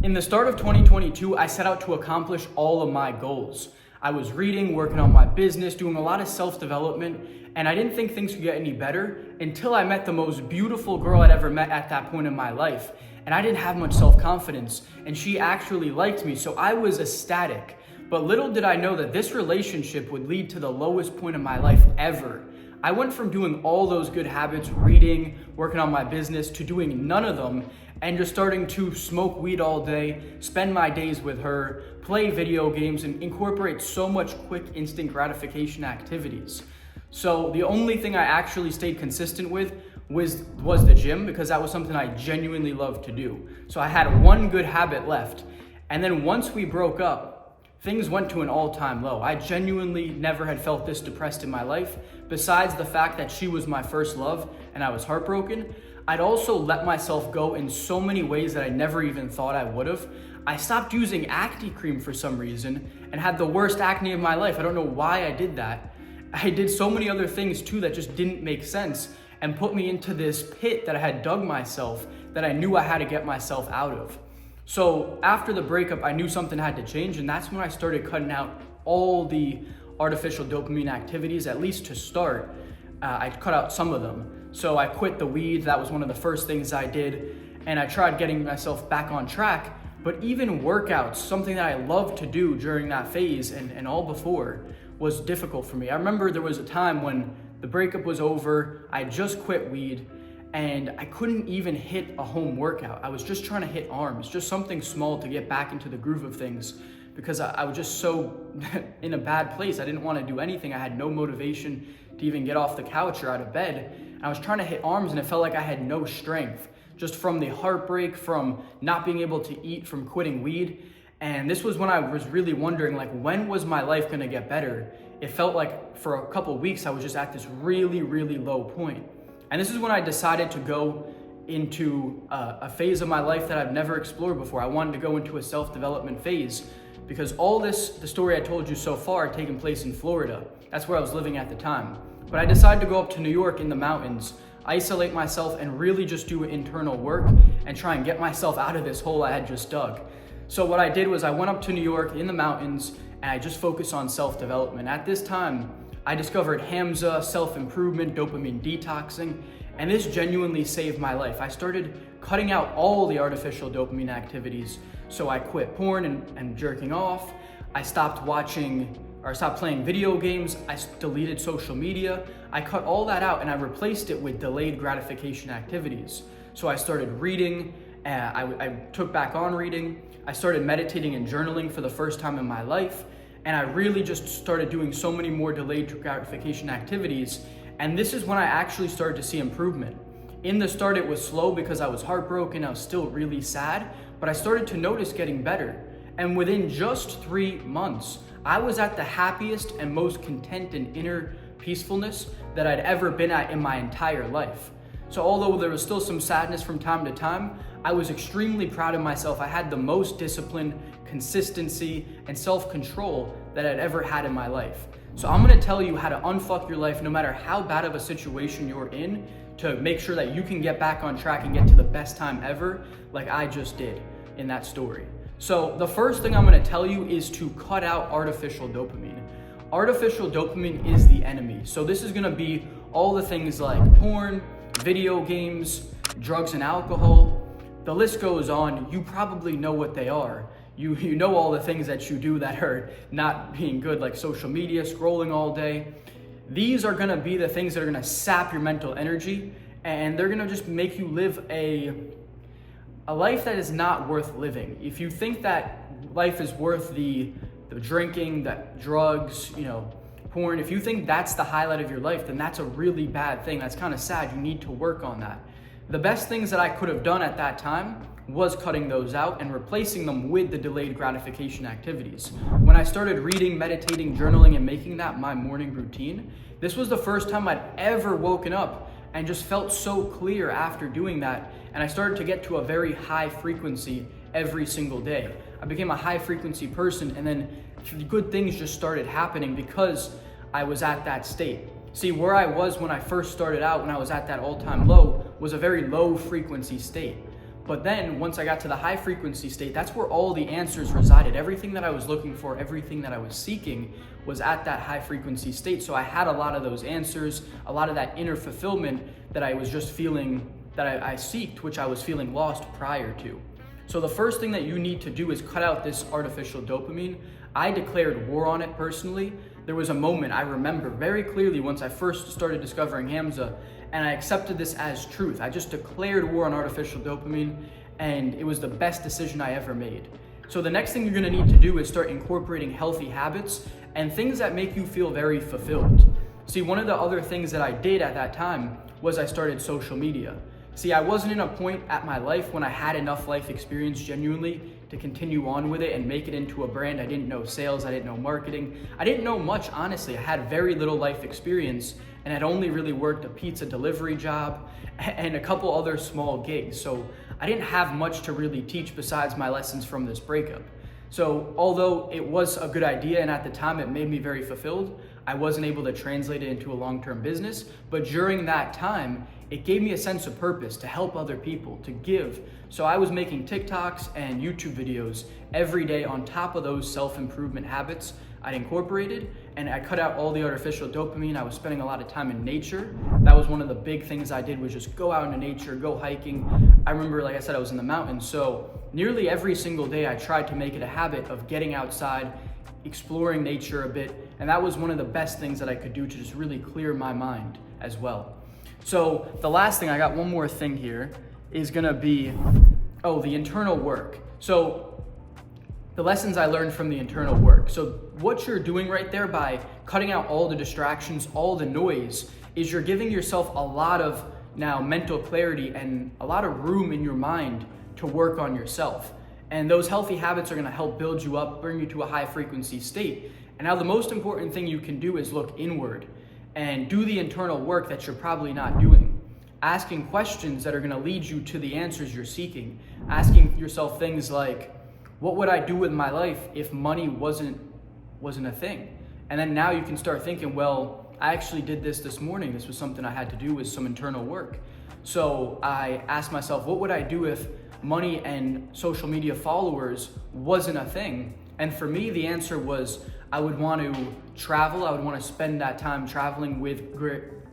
In the start of 2022, I set out to accomplish all of my goals. I was reading, working on my business, doing a lot of self-development, and I didn't think things could get any better until I met the most beautiful girl I'd ever met at that point in my life. And I didn't have much self-confidence, and she actually liked me, so I was ecstatic. But little did I know that this relationship would lead to the lowest point in my life ever. I went from doing all those good habits, reading, working on my business, to doing none of them and just starting to smoke weed all day, spend my days with her, play video games, and incorporate so much quick instant gratification activities. So the only thing I actually stayed consistent with was the gym, because that was something I genuinely loved to do. So I had one good habit left. And then once we broke up, things went to an all-time low. I genuinely never had felt this depressed in my life. Besides the fact that she was my first love and I was heartbroken, I'd also let myself go in so many ways that I never even thought I would have. I stopped using acne cream for some reason and had the worst acne of my life. I don't know why I did that. I did so many other things too that just didn't make sense and put me into this pit that I had dug myself, that I knew I had to get myself out of. So after the breakup, I knew something had to change, and that's when I started cutting out all the artificial dopamine activities, at least to start. I cut out some of them. So I quit the weed. That was one of the first things I did. And I tried getting myself back on track. But even workouts, something that I loved to do during that phase and all before, was difficult for me. I remember there was a time when the breakup was over, I just quit weed, and I couldn't even hit a home workout. I was just trying to hit arms, just something small to get back into the groove of things, because I was just so in a bad place. I didn't want to do anything. I had no motivation to even get off the couch or out of bed. And I was trying to hit arms and it felt like I had no strength, just from the heartbreak, from not being able to eat, from quitting weed. And this was when I was really wondering, like, when was my life gonna get better? It felt like for a couple of weeks I was just at this really, really low point. And this is when I decided to go into a phase of my life that I've never explored before. I wanted to go into a self-development phase, because all the story I told you so far had taken place in Florida. That's where I was living at the time. But I decided to go up to New York in the mountains, isolate myself, and really just do internal work and try and get myself out of this hole I had just dug. So what I did was I went up to New York in the mountains and I just focused on self-development. At this time, I discovered Hamza, self-improvement, dopamine detoxing, and this genuinely saved my life. I started cutting out all the artificial dopamine activities. So I quit porn and jerking off. I stopped playing video games. I deleted social media. I cut all that out and I replaced it with delayed gratification activities. So I started reading. I took back on reading. I started meditating and journaling for the first time in my life. And I really just started doing so many more delayed gratification activities. And this is when I actually started to see improvement. In the start, it was slow because I was heartbroken. I was still really sad, but I started to notice getting better. And within just 3 months, I was at the happiest and most content and inner peacefulness that I'd ever been at in my entire life. So although there was still some sadness from time to time, I was extremely proud of myself. I had the most discipline, consistency, and self-control that I'd ever had in my life. So I'm gonna tell you how to unfuck your life no matter how bad of a situation you're in, to make sure that you can get back on track and get to the best time ever, like I just did in that story. So the first thing I'm gonna tell you is to cut out artificial dopamine. Artificial dopamine is the enemy. So this is gonna be all the things like porn, video games, drugs and alcohol. The list goes on. You probably know what they are. You know all the things that you do that are not being good, like social media, scrolling all day. These are gonna be the things that are gonna sap your mental energy, and they're gonna just make you live a life that is not worth living. If you think that life is worth the drinking, that drugs, porn, if you think that's the highlight of your life, then that's a really bad thing. That's kind of sad. You need to work on that. The best things that I could have done at that time was cutting those out and replacing them with the delayed gratification activities. When I started reading, meditating, journaling, and making that my morning routine, this was the first time I'd ever woken up and just felt so clear after doing that. And I started to get to a very high frequency every single day. I became a high frequency person, and then good things just started happening because I was at that state. See, where I was when I first started out, when I was at that all-time low, was a very low frequency state. But then once I got to the high frequency state, that's where all the answers resided. Everything that I was looking for, everything that I was seeking was at that high frequency state. So I had a lot of those answers, a lot of that inner fulfillment that I was just feeling, that I seeked, which I was feeling lost prior to. So the first thing that you need to do is cut out this artificial dopamine. I declared war on it personally. There was a moment I remember very clearly once I first started discovering Hamza, and I accepted this as truth. I just declared war on artificial dopamine, and it was the best decision I ever made. So the next thing you're gonna need to do is start incorporating healthy habits and things that make you feel very fulfilled. See, one of the other things that I did at that time was I started social media. See, I wasn't in a point at my life when I had enough life experience genuinely to continue on with it and make it into a brand. I didn't know sales, I didn't know marketing. I didn't know much, honestly. I had very little life experience and had only really worked a pizza delivery job and a couple other small gigs. So I didn't have much to really teach besides my lessons from this breakup. So although it was a good idea and at the time it made me very fulfilled, I wasn't able to translate it into a long-term business. But during that time, it gave me a sense of purpose to help other people, to give. So I was making TikToks and YouTube videos every day on top of those self-improvement habits I'd incorporated, and I cut out all the artificial dopamine. I was spending a lot of time in nature. That was one of the big things I did, was just go out into nature, go hiking. I remember, like I said, I was in the mountains. So nearly every single day I tried to make it a habit of getting outside, exploring nature a bit. And that was one of the best things that I could do to just really clear my mind as well. So the last thing, I got one more thing here, is gonna be, the internal work. So the lessons I learned from the internal work. So what you're doing right there by cutting out all the distractions, all the noise, is you're giving yourself a lot of now mental clarity and a lot of room in your mind to work on yourself. And those healthy habits are gonna help build you up, bring you to a high frequency state. And now the most important thing you can do is look inward and do the internal work that you're probably not doing. Asking questions that are gonna lead you to the answers you're seeking. Asking yourself things like, what would I do with my life if money wasn't a thing? And then now you can start thinking, well, I actually did this morning. This was something I had to do with some internal work. So I asked myself, what would I do if money and social media followers wasn't a thing? And for me, the answer was, I would want to travel. I would want to spend that time traveling with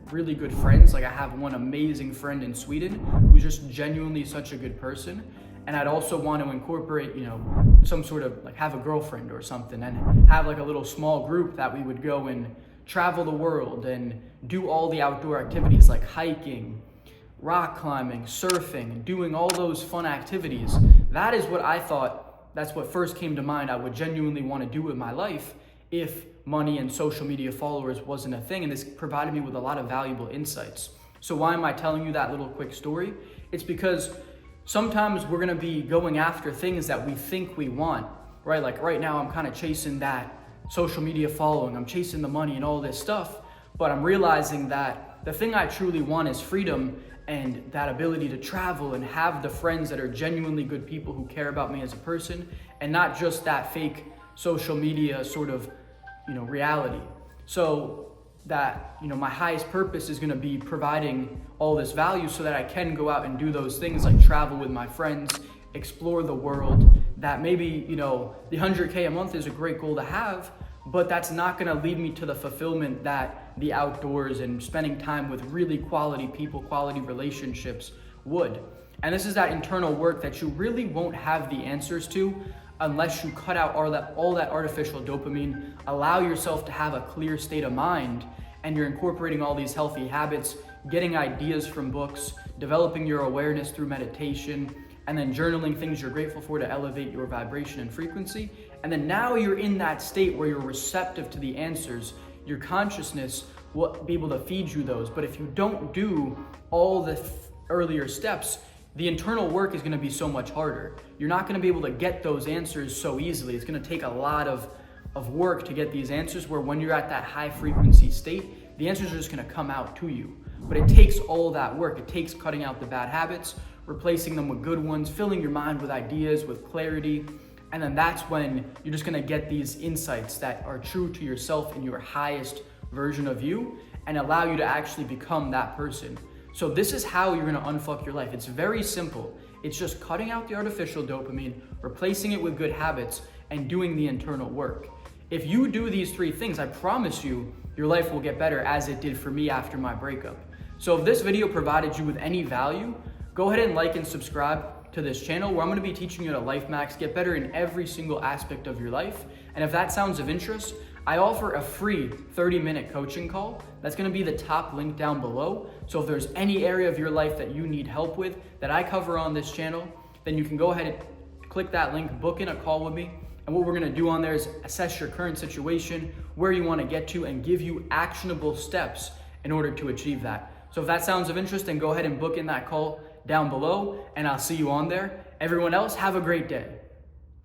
really good friends. Like I have one amazing friend in Sweden who's just genuinely such a good person. And I'd also want to incorporate, some sort of like have a girlfriend or something and have like a little small group that we would go and travel the world and do all the outdoor activities like hiking, rock climbing, surfing, doing all those fun activities. That is what I thought, that's what first came to mind I would genuinely want to do with my life if money and social media followers wasn't a thing. And this provided me with a lot of valuable insights. So why am I telling you that little quick story? It's because sometimes we're gonna be going after things that we think we want, right? Like right now I'm kind of chasing that social media following, I'm chasing the money and all this stuff, but I'm realizing that the thing I truly want is freedom and that ability to travel and have the friends that are genuinely good people who care about me as a person, and not just that fake social media sort of, reality. So that, my highest purpose is gonna be providing all this value so that I can go out and do those things like travel with my friends, explore the world. That maybe, the 100K a month is a great goal to have, but that's not gonna lead me to the fulfillment that the outdoors and spending time with really quality people, quality relationships would. And this is that internal work that you really won't have the answers to unless you cut out all that artificial dopamine, allow yourself to have a clear state of mind, and you're incorporating all these healthy habits, getting ideas from books, developing your awareness through meditation, and then journaling things you're grateful for to elevate your vibration and frequency. And then now you're in that state where you're receptive to the answers. Your consciousness will be able to feed you those. But if you don't do all the earlier steps, the internal work is gonna be so much harder. You're not gonna be able to get those answers so easily. It's gonna take a lot of work to get these answers, where when you're at that high frequency state, the answers are just gonna come out to you. But it takes all that work. It takes cutting out the bad habits, replacing them with good ones, filling your mind with ideas, with clarity. And then that's when you're just gonna get these insights that are true to yourself and your highest version of you, and allow you to actually become that person. So this is how you're gonna unfuck your life. It's very simple. It's just cutting out the artificial dopamine, replacing it with good habits, and doing the internal work. If you do these 3 things, I promise you, your life will get better as it did for me after my breakup. So if this video provided you with any value, go ahead and like and subscribe to this channel where I'm gonna be teaching you to life max, get better in every single aspect of your life. And if that sounds of interest, I offer a free 30-minute coaching call. That's gonna be the top link down below. So if there's any area of your life that you need help with that I cover on this channel, then you can go ahead and click that link, book in a call with me. And what we're gonna do on there is assess your current situation, where you wanna get to, and give you actionable steps in order to achieve that. So if that sounds of interest, then go ahead and book in that call down below, and I'll see you on there. Everyone else, have a great day.